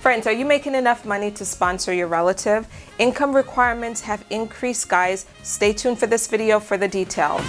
Friends, are you making enough money to sponsor your relative? Income requirements have increased, guys. Stay tuned for this video for the details.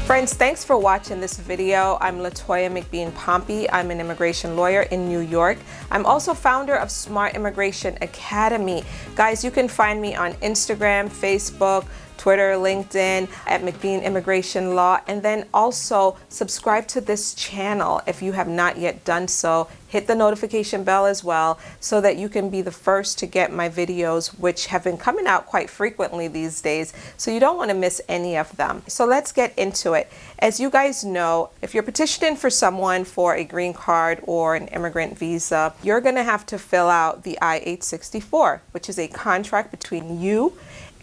Friends, thanks for watching this video. I'm Latoya McBean Pompey. I'm an immigration lawyer in New York. I'm also founder of Smart Immigration Academy. Guys, you can find me on Instagram, Facebook, Twitter, LinkedIn at McBean Immigration Law, and then also subscribe to this channel if you have not yet done so. Hit the notification bell as well so that you can be the first to get my videos, which have been coming out quite frequently these days, so you don't want to miss any of them. So let's get into it. As you guys know, if you're petitioning for someone for a green card or an immigrant visa, you're going to have to fill out the I-864, which is a contract between you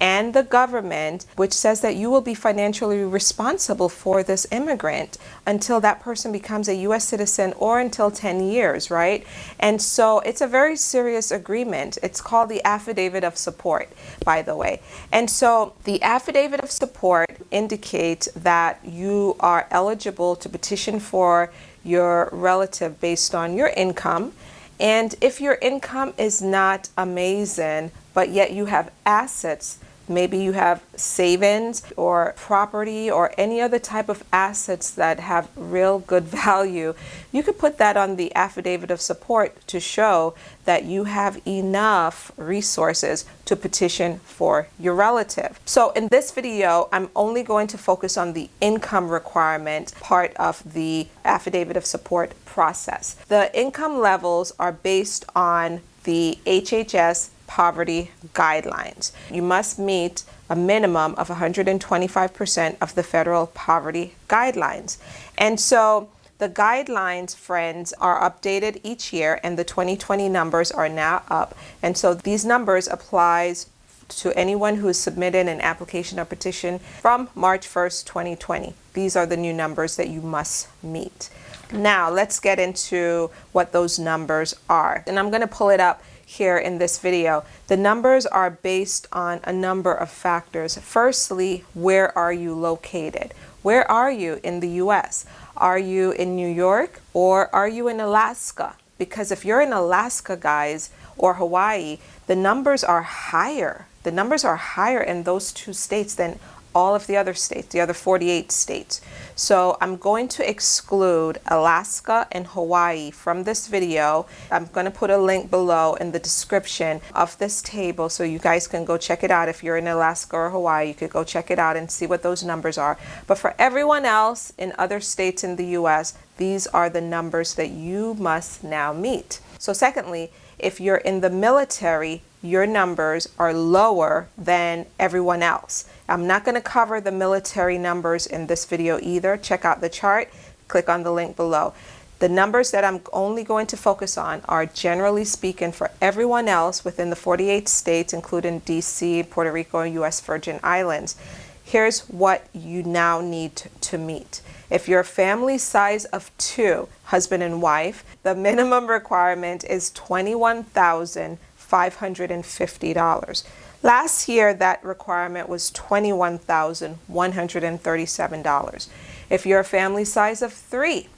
and the government, which says that you will be financially responsible for this immigrant until that person becomes a U.S. citizen or until 10 years, right? And so it's a very serious agreement. It's called the Affidavit of Support, by the way. And so the Affidavit of Support indicates that you are eligible to petition for your relative based on your income. And if your income is not amazing, but yet you have assets, maybe you have savings or property or any other type of assets that have real good value, you could put that on the Affidavit of Support to show that you have enough resources to petition for your relative. So in this video, I'm only going to focus on the income requirement part of the Affidavit of Support process. The income levels are based on the HHS poverty guidelines. You must meet a minimum of 125% of the federal poverty guidelines. And so the guidelines, friends, are updated each year, and the 2020 numbers are now up. And so these numbers applies to anyone who has submitted an application or petition from March 1st, 2020. These are the new numbers that you must meet. Now let's get into what those numbers are. And I'm going to pull it up here in this video. The numbers are based on a number of factors. Firstly, where are you located? Where are you in the US? Are you in New York or are you in Alaska? Because if you're in Alaska, guys, or Hawaii, the numbers are higher. The numbers are higher in those two states than all of the other states, the other 48 states. So I'm going to exclude Alaska and Hawaii from this video. I'm going to put a link below in the description of this table so you guys can go check it out. If you're in Alaska or Hawaii, you could go check it out and see what those numbers are. But for everyone else in other states in the US, these are the numbers that you must now meet. So secondly, if you're in the military, your numbers are lower than everyone else. I'm not going to cover the military numbers in this video either. Check out the chart, click on the link below. The numbers that I'm only going to focus on are, generally speaking, for everyone else within the 48 states, including DC, Puerto Rico, and U.S. Virgin Islands. Here's what you now need to meet. If you're a family size of 2, husband and wife, the minimum requirement is $21,550. Last year, that requirement was $21,137. If you're a family size of 3,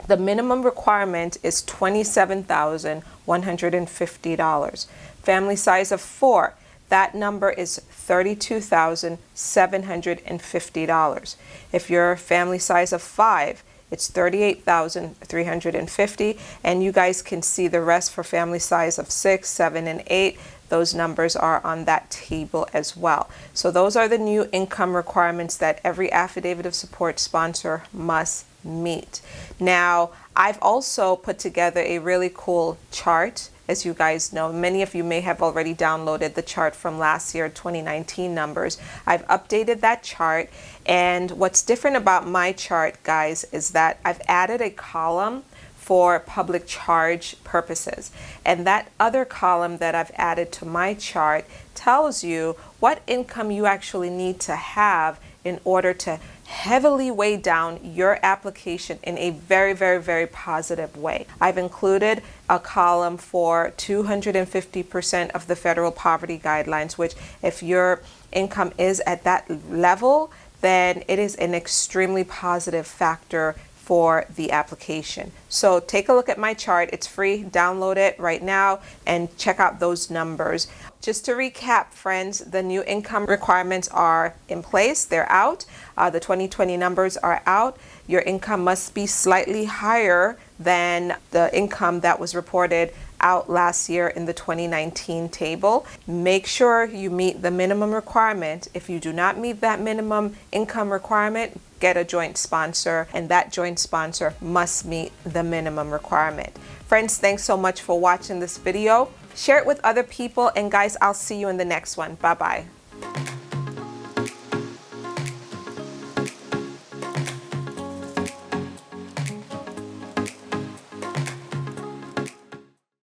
the minimum requirement is $27,150. Family size of 4, that number is $32,750. If you're a family size of 5, it's $38,350, and you guys can see the rest for family size of 6, 7, and 8. Those numbers are on that table as well. So those are the new income requirements that every Affidavit of Support sponsor must meet. Now, I've also put together a really cool chart. As you guys know, many of you may have already downloaded the chart from last year, 2019 numbers. I've updated that chart, and what's different about my chart, guys, is that I've added a column for public charge purposes. And that other column that I've added to my chart tells you what income you actually need to have in order to heavily weigh down your application in a very, very, very positive way. I've included a column for 250% of the federal poverty guidelines, which if your income is at that level, then it is an extremely positive factor for the application. So take a look at my chart. It's free. Download it right now and check out those numbers. Just to recap, friends, the new income requirements are in place. They're out. The 2020 numbers are out. Your income must be slightly higher than the income that was reported out last year in the 2019 table. Make sure you meet the minimum requirement. If you do not meet that minimum income requirement, get a joint sponsor, and that joint sponsor must meet the minimum requirement. Friends, thanks so much for watching this video. Share it with other people, and guys, I'll see you in the next one. Bye-bye.